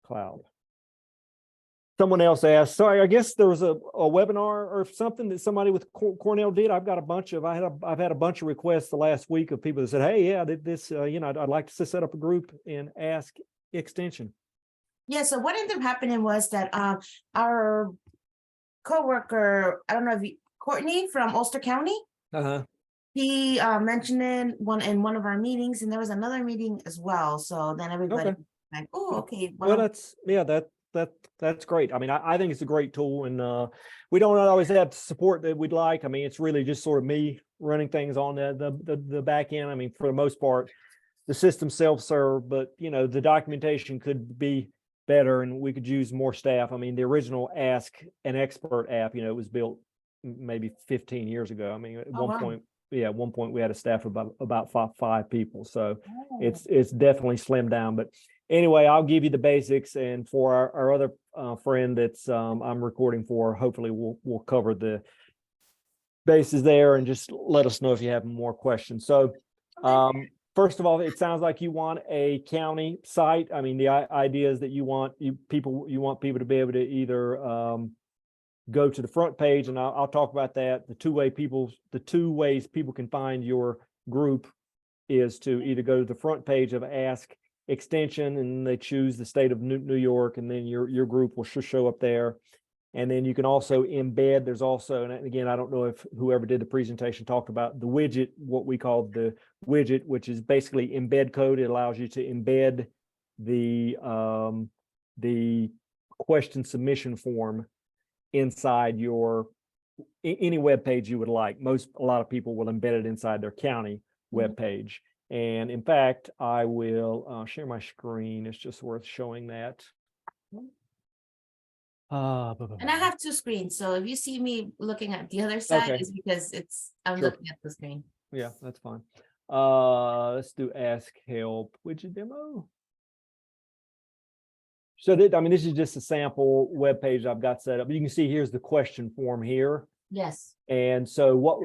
cloud. Someone else asked, sorry, I guess there was a webinar or something that somebody with Cornell did. I've had a bunch of requests the last week of people that said, hey, yeah, this, I'd like to set up a group in Ask Extension. Yeah, so what ended up happening was that our coworker, I don't know if Courtney from Ulster County, he mentioned in one of our meetings, and there was another meeting as well. So then everybody like, oh, okay. Well, that's great. I mean, I think it's a great tool, and we don't always have the support that we'd like. I mean, it's really just sort of me running things on the back end. I mean, for the most part, the system self-serve, but the documentation could be better, and we could use more staff. I mean, the original Ask an Expert app, it was built maybe 15 years ago. I mean, at one point we had a staff of about five people. So it's definitely slimmed down. But anyway, I'll give you the basics, and for our other friend that's I'm recording for, hopefully we'll cover the bases there, and just let us know if you have more questions. So first of all, it sounds like you want a county site. I mean, the idea is that you want people to be able to either go to the front page, and I'll talk about that. The two ways people can find your group is to either go to the front page of Ask Extension, and they choose the state of New York, and then your group will show up there. And then you can also embed. There's also, and again, I don't know if whoever did the presentation talked about the widget, what we call the widget, which is basically embed code. It allows you to embed the question submission form inside any web page you would like. A lot of people will embed it inside their county web page. And in fact, I will share my screen. It's just worth showing that. And I have two screens, so if you see me looking at the other side, it's because I'm looking at the screen. Yeah, that's fine. Let's do Ask Help widget demo. So this is just a sample web page I've got set up. You can see here's the question form here. Yes. And so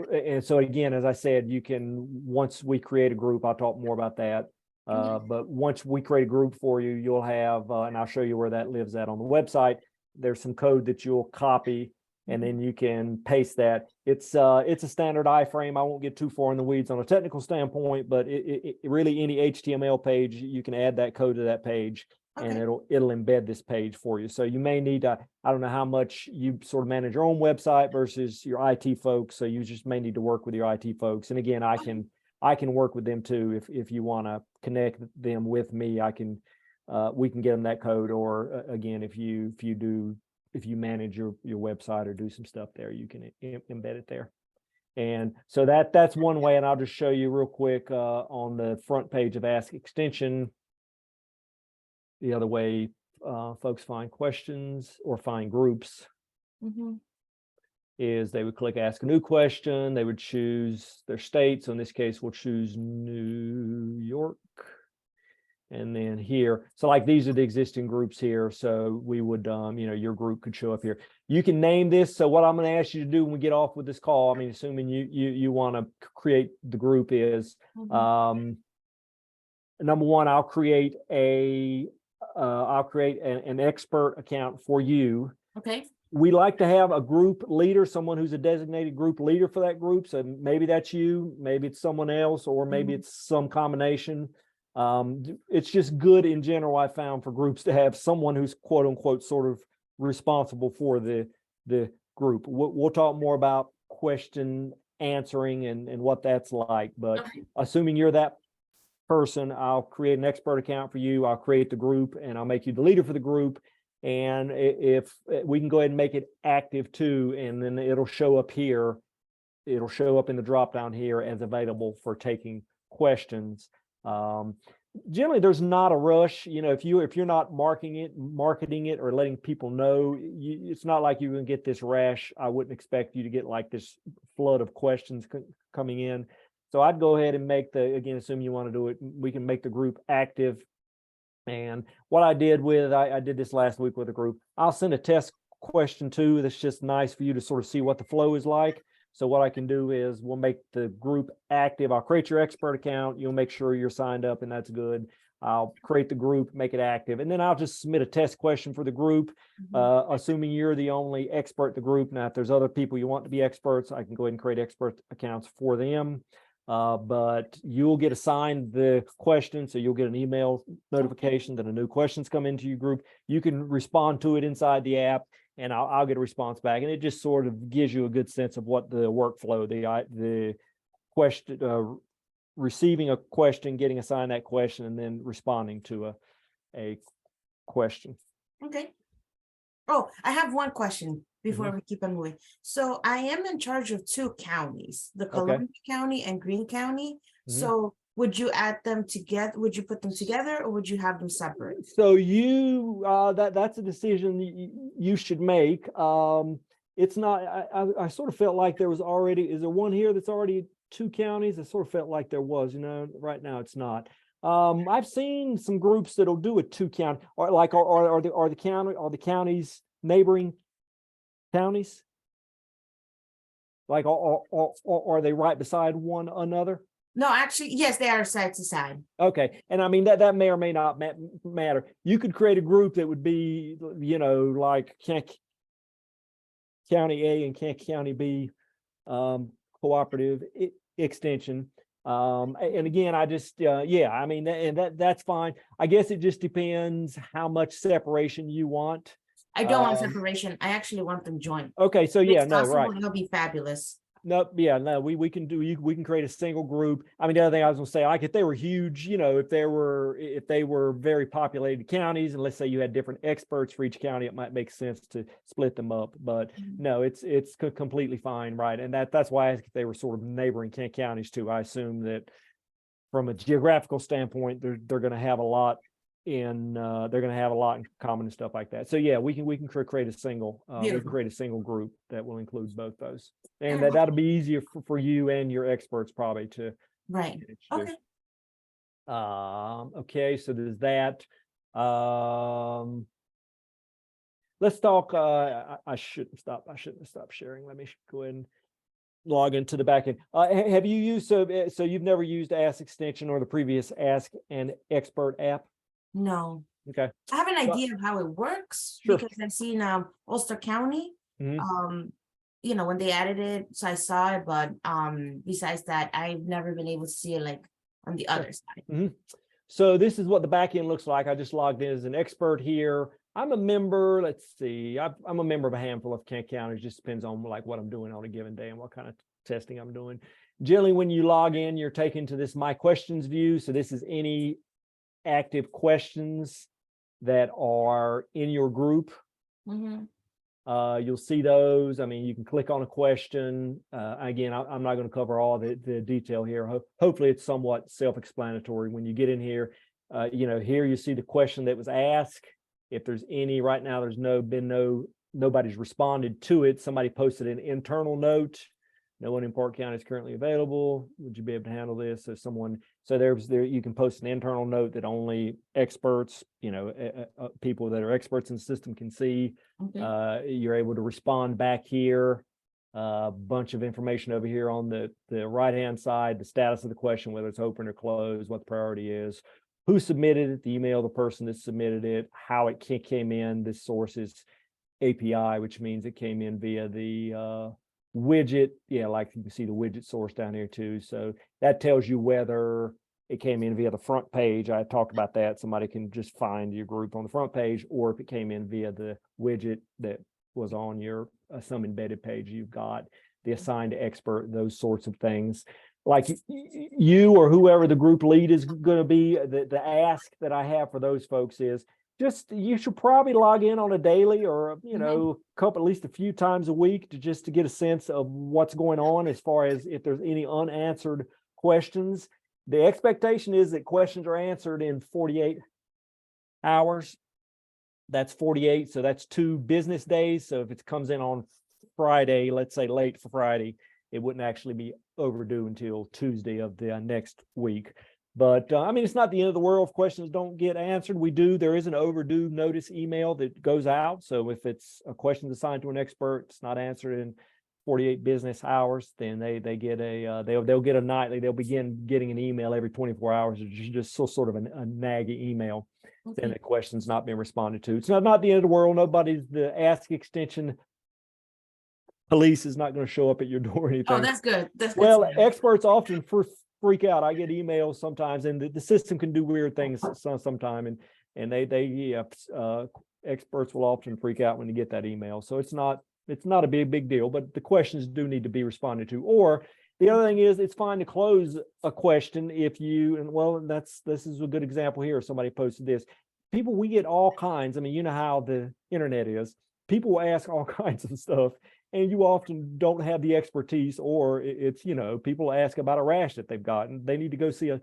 again, as I said, you can, once we create a group, I'll talk more about that. But once we create a group for you, you'll have, and I'll show you where that lives at on the website. There's some code that you'll copy, and then you can paste that. It's a standard iframe. I won't get too far in the weeds on a technical standpoint, but it really, any HTML page, you can add that code to that page, and it'll embed this page for you. So you may need to, I don't know how much you sort of manage your own website versus your IT folks. So you just may need to work with your IT folks. And again, I can work with them too. If you want to connect them with me, we can get them that code. Or again, if you manage your website or do some stuff there, you can embed it there. And so that's one way. And I'll just show you real quick on the front page of Ask Extension. The other way folks find questions or find groups is they would click Ask a New Question. They would choose their state. So in this case, we'll choose New York. And then here, so like these are the existing groups here. So we would, your group could show up here. You can name this. So what I'm going to ask you to do when we get off with this call, I mean, assuming you want to create the group, is number one, I'll create an expert account for you. Okay. We like to have a group leader, someone who's a designated group leader for that group. So maybe that's you, maybe it's someone else, or maybe it's some combination. It's just good in general, I found, for groups to have someone who's quote unquote sort of responsible for the group. We'll talk more about question answering and what that's like, but assuming you're that person, I'll create an expert account for you. I'll create the group, and I'll make you the leader for the group. And if we can go ahead and make it active too, and then it'll show up here. It'll show up in the drop down here as available for taking questions. Generally, there's not a rush. If you're not marketing it or letting people know, it's not like you're going to get this rash. I wouldn't expect you to get like this flood of questions coming in. So I'd go ahead and again, assume you want to do it, we can make the group active. And what I did I did this last week with a group. I'll send a test question too. That's just nice for you to sort of see what the flow is like. So what I can do is we'll make the group active. I'll create your expert account. You'll make sure you're signed up, and that's good. I'll create the group, make it active, and then I'll just submit a test question for the group, assuming you're the only expert in the group. Now, if there's other people you want to be experts, I can go ahead and create expert accounts for them. But you'll get assigned the question, so you'll get an email notification that a new question's come into your group. You can respond to it inside the app, and I'll get a response back, and it just sort of gives you a good sense of what the workflow, the question, receiving a question, getting assigned that question, and then responding to a question. Okay. Oh, I have one question before we keep on moving. So I am in charge of 2 counties, the Columbia County and Greene County. So would you add them together? Would you put them together, or would you have them separate? So you, that's a decision you should make. It's not, I sort of felt like there was already, is there one here that's already 2 counties? I sort of felt like there was, right now it's not. I've seen some groups that'll do a 2 county, or like, are the counties neighboring counties? Like, are they right beside one another? No, actually, yes, they are side to side. Okay, and I mean that may or may not matter. You could create a group that would be, like County A and County B cooperative extension. And again, I just I mean, and that's fine. I guess it just depends how much separation you want. I don't want separation. I actually want them joined. Okay, so yeah, no, possible, right. It'll be fabulous. No, yeah, no, we can create a single group. I mean, the other thing I was gonna say, like if they were huge, if they were very populated counties, and let's say you had different experts for each county, it might make sense to split them up. But no, it's completely fine, right? And that's why I asked if they were sort of neighboring counties too. I assume that from a geographical standpoint, they're going to have a lot in common and stuff like that. So yeah, we can create a single group that will include both those, and that'll be easier for you and your experts probably to right. Okay. Okay, so there's that. Let's talk. I shouldn't have stopped sharing. Let me go ahead and log into the back end. Have you used so you've never used Ask Extension or the previous Ask an Expert app? No. Okay. I have an idea of how it works because I've seen Ulster County. When they added it, so I saw it, but besides that, I've never been able to see it like on the other side. So this is what the back end looks like. I just logged in as an expert here. I'm a member. Let's see. I'm a member of a handful of counties. Just depends on like what I'm doing on a given day and what kind of testing I'm doing. Generally, when you log in, you're taken to this My Questions view. So this is any active questions that are in your group. You'll see those. I mean, you can click on a question. Again, I'm not going to cover all the detail here. Hopefully it's somewhat self-explanatory. When you get in here, here you see the question that was asked. If there's any right now, nobody's responded to it. Somebody posted an internal note. No one in Park County is currently available. Would you be able to handle this? So you can post an internal note that only experts, people that are experts in the system can see. You're able to respond back here. A bunch of information over here on the right-hand side, the status of the question, whether it's open or closed, what the priority is, who submitted it, the email, the person that submitted it, how it came in. This source is API, which means it came in via the widget. Like you can see the widget source down here too. So that tells you whether it came in via the front page. I talked about that. Somebody can just find your group on the front page, or if it came in via the widget that was on your some embedded page you've got, the assigned expert, those sorts of things. Like you or whoever the group lead is going to be, the ask that I have for those folks is just, you should probably log in on a daily or, at least a few times a week to get a sense of what's going on as far as if there's any unanswered questions. The expectation is that questions are answered in 48 hours. That's 48. So that's 2 business days. So if it comes in on Friday, let's say late for Friday, it wouldn't actually be overdue until Tuesday of the next week. But I mean, it's not the end of the world if questions don't get answered. There is an overdue notice email that goes out. So if it's a question assigned to an expert, it's not answered in 48 business hours, then they get they'll get a nightly, they'll begin getting an email every 24 hours, just sort of a naggy email. Okay. Then the question's not being responded to. It's not the end of the world. Nobody's the Ask Extension police is not going to show up at your door or anything. Oh, that's good. That's good. Well, experts often freak out. I get emails sometimes, and the system can do weird things sometime, and experts will often freak out when you get that email. So it's not a big deal, but the questions do need to be responded to. Or the other thing is, it's fine to close a question if you, and well, this is a good example here. Somebody posted this. People, we get all kinds. I mean, you know how the internet is. People will ask all kinds of stuff, and you often don't have the expertise, or it's, people ask about a rash that they've gotten. They need to go see a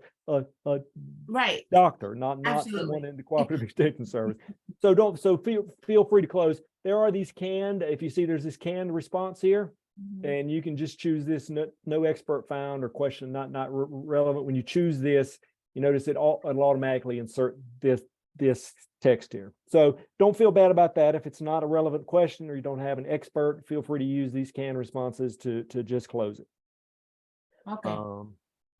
right doctor, not someone in the Cooperative Extension Service. So feel free to close. There are these canned, if you see there's this canned response here, and you can just choose this no expert found or question not relevant. When you choose this, you notice it'll automatically insert this text here. So don't feel bad about that. If it's not a relevant question or you don't have an expert, feel free to use these canned responses to just close it. Okay.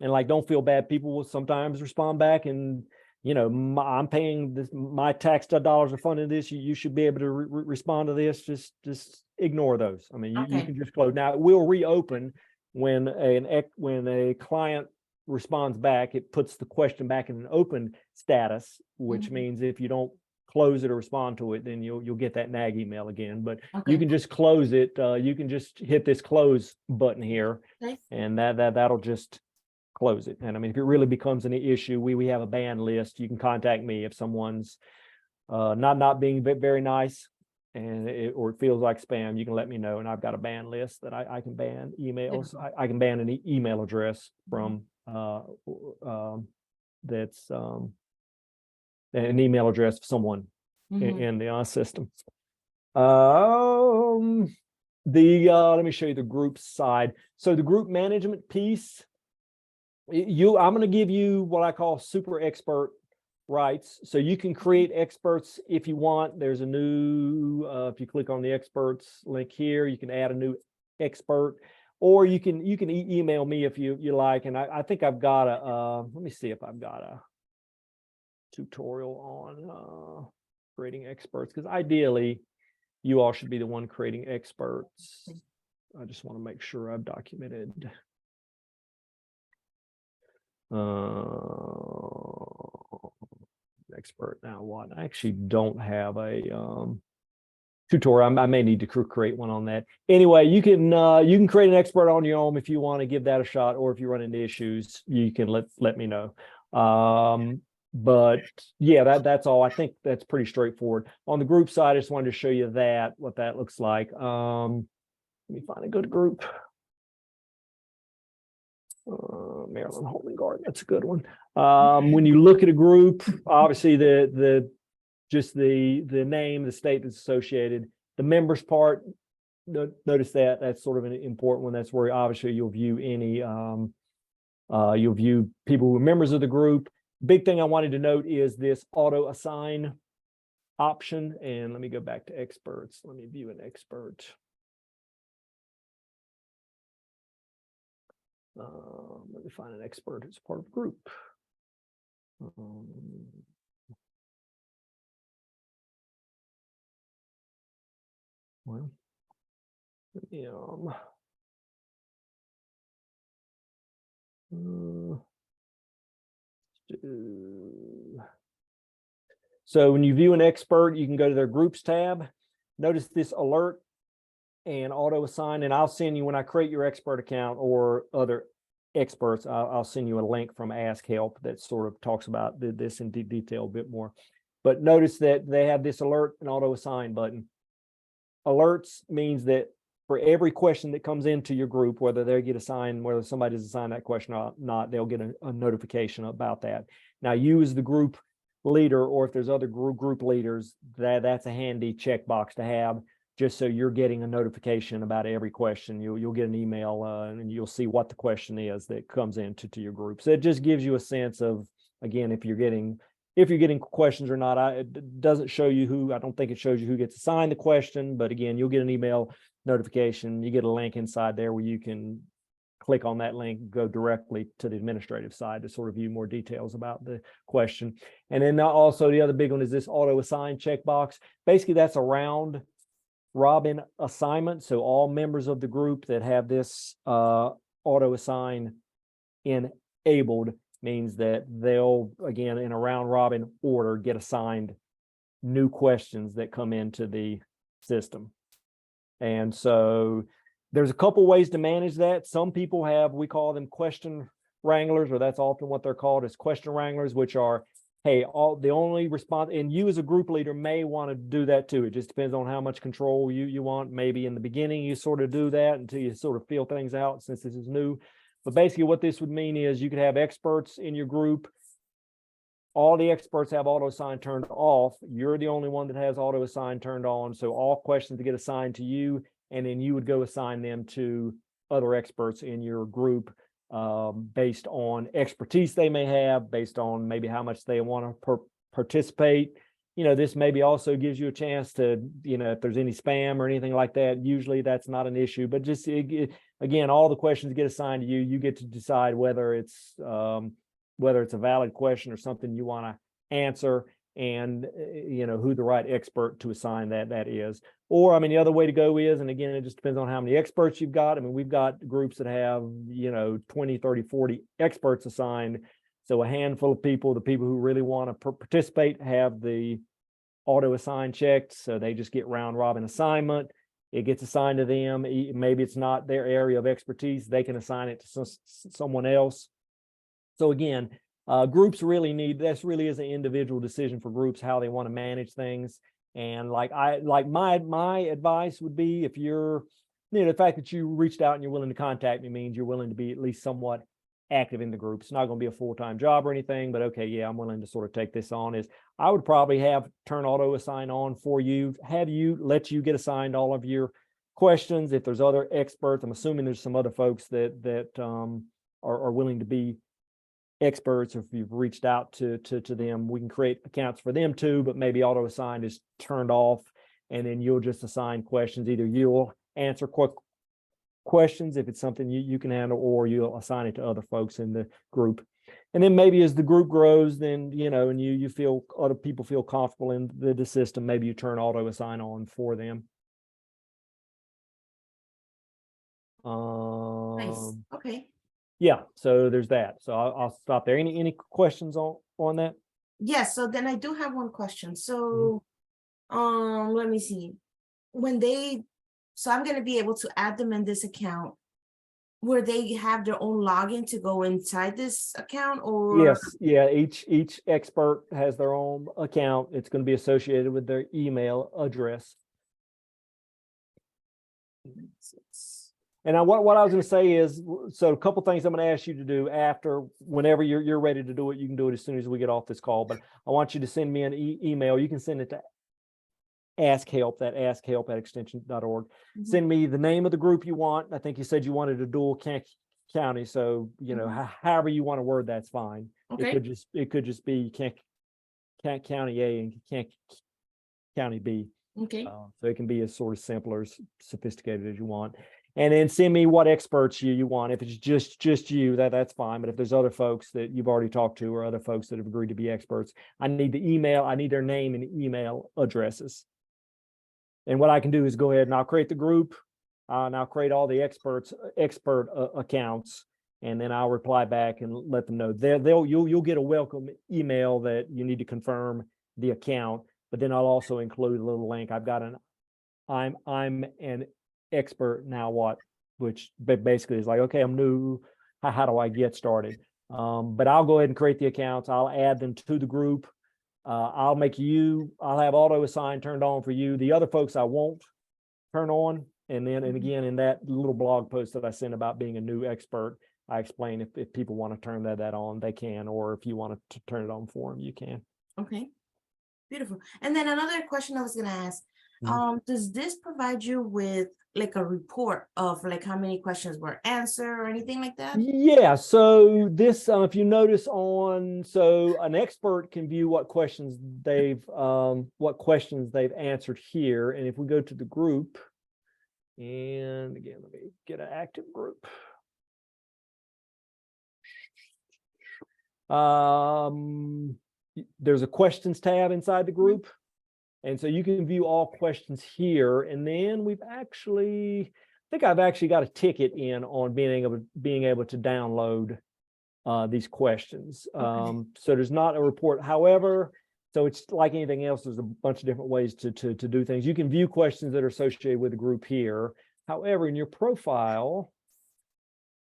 And don't feel bad. People will sometimes respond back and, I'm paying this, my tax dollars are funding this. You should be able to respond to this. Just ignore those. I mean, you can just close. Now it will reopen when a client responds back. It puts the question back in an open status, which means if you don't close it or respond to it, then you'll get that nag email again. But you can just close it. You can just hit this close button here, and that'll just close it. And I mean, if it really becomes an issue, we have a ban list. You can contact me if someone's not being very nice, and it feels like spam. You can let me know, and I've got a ban list that I can ban emails. I can ban an email address from that's an email address of someone in the system. Let me show you the group side. So the group management piece, I'm going to give you what I call super expert rights. So you can create experts if you want. There's a new, if you click on the experts link here, you can add a new expert, or you can email me if you like. And I think I've got let me see if I've got a tutorial on creating experts, because ideally you all should be the one creating experts. I just want to make sure I've documented. Expert now what? I actually don't have a tutorial. I may need to create one on that. Anyway, you can create an expert on your own if you want to give that a shot, or if you run into issues, you can let me know. But yeah, that's all. I think that's pretty straightforward. On the group side, I just wanted to show you what that looks like. Let me find a good group. Maryland Home and Garden, that's a good one. When you look at a group, obviously the name, the state that's associated, the members part, notice that's sort of an important one. That's where obviously you'll view you'll view people who are members of the group. Big thing I wanted to note is this auto assign option. And let me go back to experts. Let me view an expert. Let me find an expert who's part of a group. Well, so when you view an expert, you can go to their groups tab. Notice this alert and auto assign, and I'll send you, when I create your expert account or other experts, I'll send you a link from Ask Help that sort of talks about this in detail a bit more. But notice that they have this alert and auto assign button. Alerts means that for every question that comes into your group, whether they get assigned, whether somebody's assigned that question or not, they'll get a notification about that. Now, you as the group leader, or if there's other group leaders, that's a handy checkbox to have, just so you're getting a notification about every question. You'll get an email and you'll see what the question is that comes into your group. So it just gives you a sense of, again, if you're getting questions or not. It doesn't show you who, I don't think it shows you who gets assigned the question, but again, you'll get an email notification, you get a link inside there where you can click on that link, go directly to the administrative side to sort of view more details about the question. And then also the other big one is this auto assign checkbox. Basically, that's a round robin assignment. So all members of the group that have this auto assign enabled means that they'll, again, in a round robin order, get assigned new questions that come into the system. And so there's a couple ways to manage that. Some people have, we call them question wranglers, or that's often what they're called, is question wranglers, which are, hey, the only response, and you as a group leader may want to do that too. It just depends on how much control you want. Maybe in the beginning you sort of do that until you sort of feel things out, since this is new. But basically what this would mean is you could have experts in your group. All the experts have auto assign turned off. You're the only one that has auto assign turned on. So all questions get assigned to you, and then you would go assign them to other experts in your group based on expertise they may have, based on maybe how much they want to participate. You know, this maybe also gives you a chance to, you know, if there's any spam or anything like that, usually that's not an issue, but just again, all the questions get assigned to you. You get to decide whether it's a valid question or something you want to answer, and you know who the right expert to assign that is. Or I mean, the other way to go is, and again, it just depends on how many experts you've got. I mean, we've got groups that have, you know, 20, 30, 40 experts assigned. So a handful of people, the people who really want to participate, have the auto assign checked. So they just get round robin assignment. It gets assigned to them. Maybe it's not their area of expertise. They can assign it to someone else. So again, groups really this really is an individual decision for groups, how they want to manage things. And my advice would be, if you're, you know, the fact that you reached out and you're willing to contact me means you're willing to be at least somewhat active in the group. It's not going to be a full-time job or anything, but okay, yeah, I'm willing to sort of take this on. Is I would probably have turn auto assign on for you, let you get assigned all of your questions. If there's other experts, I'm assuming there's some other folks that are willing to be experts. If you've reached out to them, we can create accounts for them too, but maybe auto assign is turned off, and then you'll just assign questions. Either you'll answer questions if it's something you can handle, or you'll assign it to other folks in the group. And then maybe as the group grows, then, you know, and you feel other people feel comfortable in the system, maybe you turn auto assign on for them. Nice. Okay. Yeah, so there's that. So I'll stop there. Any questions on that? Yes. So then I do have one question. So, let me see. So I'm going to be able to add them in this account, where they have their own login to go inside this account, or? Yes, yeah. Each expert has their own account. It's going to be associated with their email address. And what I was going to say is, so a couple things I'm going to ask you to do after, whenever you're ready to do it. You can do it as soon as we get off this call, but I want you to send me an email. You can send it to askhelp@extension.org. Send me the name of the group you want. I think you said you wanted a dual county, so you know, however you want to word that's fine. Okay. It could just be Kent County A and Kent County B. Okay. So it can be as sort of simple or as sophisticated as you want. And then send me what experts you want. If it's just you, that's fine. But if there's other folks that you've already talked to, or other folks that have agreed to be experts, I need the email. I need their name and email addresses. And what I can do is go ahead and I'll create the group, and I'll create all the expert accounts, and then I'll reply back and let them know. You'll get a welcome email that you need to confirm the account. But then I'll also include a little link. I've got I'm an expert now what, which basically is like, okay, I'm new. How do I get started? But I'll go ahead and create the accounts. I'll add them to the group. I'll have auto assign turned on for you. The other folks I won't turn on. And then, and again, in that little blog post that I sent about being a new expert, I explain if people want to turn that on, they can, or if you want to turn it on for them, you can. Okay. Beautiful. And then another question I was going to ask, does this provide you with like a report of like how many questions were answered or anything like that? Yeah. So this, if you notice so an expert can view what questions they've answered here. And if we go to the group And again, let me get an active group. There's a questions tab inside the group. And so you can view all questions here. And then I've actually got a ticket in on being able to download these questions. Okay. So there's not a report. However, so it's like anything else, there's a bunch of different ways to do things. You can view questions that are associated with the group here. However, in your profile,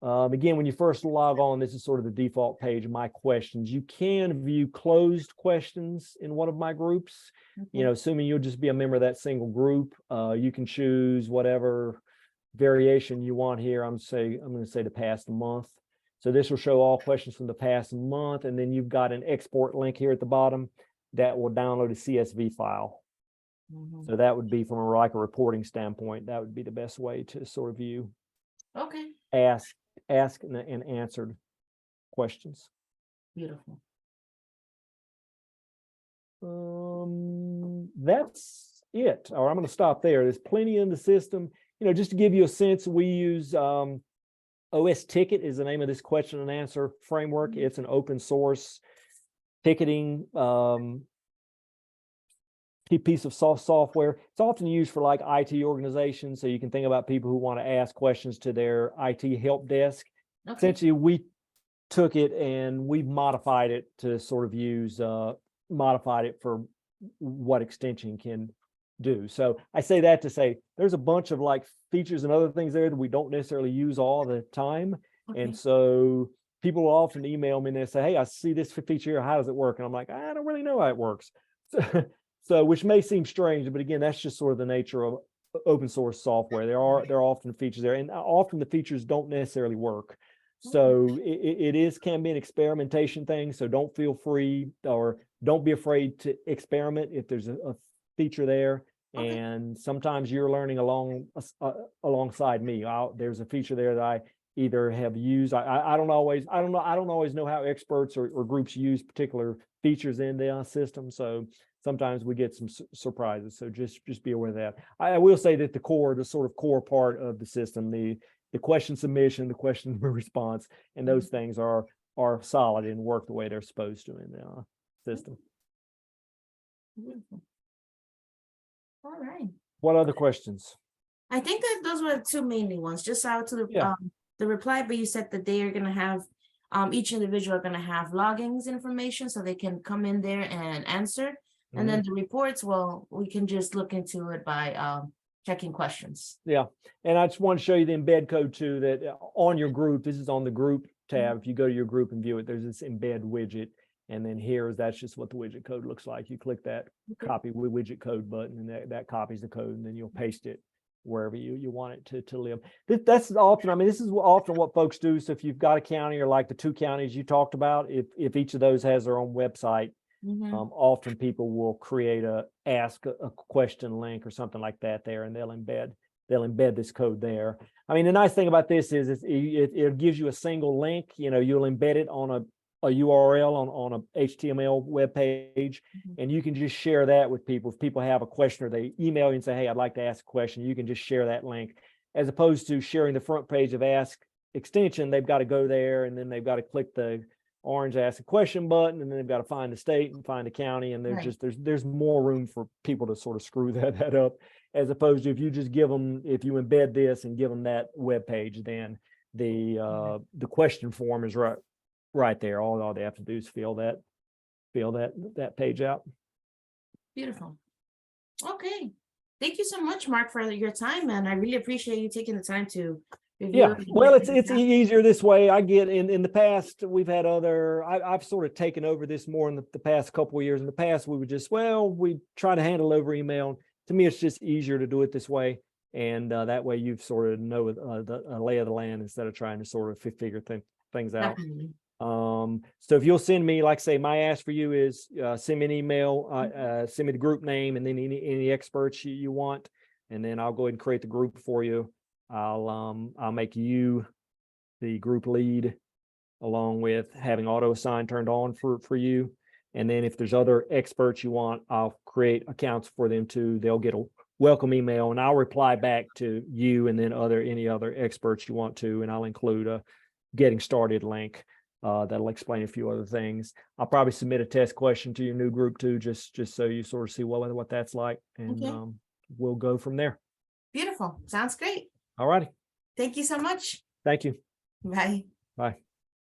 again, when you first log on, this is sort of the default page, my questions. You can view closed questions in one of my groups. You know, assuming you'll just be a member of that single group, you can choose whatever variation you want here. I'm going to say the past month. So this will show all questions from the past month, and then you've got an export link here at the bottom that will download a CSV file. So that would be from a reporting standpoint, that would be the best way to sort of view asked and answered questions. Beautiful. That's it. Or I'm going to stop there. There's plenty in the system. You know, just to give you a sense, we use OS Ticket is the name of this question and answer framework. It's an open source ticketing piece of software. It's often used for like IT organizations. So you can think about people who want to ask questions to their IT help desk. Essentially, we took it and we modified it to sort of use, modified it for what extension can do. So I say that to say there's a bunch of like features and other things there that we don't necessarily use all the time. And so people will often email me and they say, hey, I see this feature here. How does it work? And I'm like, I don't really know how it works. So which may seem strange, but again, that's just sort of the nature of open source software. There are often features there, and often the features don't necessarily work. So it can be an experimentation thing. So don't feel free or don't be afraid to experiment if there's a feature there. And sometimes you're learning alongside me. There's a feature there that I either have used. I don't always know how experts or groups use particular features in the system. So sometimes we get some surprises. So just be aware of that. I will say that the sort of core part of the system, the question submission, the question response, and those things are solid and work the way they're supposed to in the system. Beautiful. All right. What other questions? I think that those were the two mainly ones. Just out to the reply, but you said that they are going to have each individual are going to have logins information so they can come in there and answer. And then the reports, well, we can just look into it by checking questions. Yeah. And I just want to show you the embed code too, that on your group, this is on the group tab. If you go to your group and view it, there's this embed widget. And then that's just what the widget code looks like. You click that copy widget code button, and that copies the code, and then you'll paste it wherever you want it to live. That's often, I mean, this is often what folks do. So if you've got a county or like the two counties you talked about, if each of those has their own website, often people will create ask a question link or something like that there, and they'll embed this code there. I mean, the nice thing about this is it gives you a single link. You know, you'll embed it on a URL on a HTML web page, and you can just share that with people. If people have a question or they email you and say, hey, I'd like to ask a question, you can just share that link, as opposed to sharing the front page of Ask Extension. They've got to go there, and then they've got to click the orange ask a question button, and then they've got to find the state and find the county, and there's more room for people to sort of screw that up, as opposed to if you embed this and give them that web page, then the question form is right there. All they have to do is fill that page out. Beautiful. Okay, thank you so much, Mark, for your time, man. I really appreciate you taking the time to review. Well, it's easier this way. I get in the past, we've had I've sort of taken over this more in the past couple of years. In the past, we would we try to handle over email. To me, it's just easier to do it this way, and that way you sort of know the lay of the land instead of trying to sort of figure things out. Definitely. So if you'll send me, like say, my ask for you is send me an email, send me the group name, and then any experts you want, and then I'll go ahead and create the group for you. I'll make you the group lead, along with having auto assign turned on for you. And then if there's other experts you want, I'll create accounts for them too. They'll get a welcome email, and I'll reply back to you and then any other experts you want to, and I'll include a getting started link that'll explain a few other things. I'll probably submit a test question to your new group too, just so you sort of see what that's like, and Okay. we'll go from there. Beautiful. Sounds great. All righty. Thank you so much. Thank you. Bye. Bye.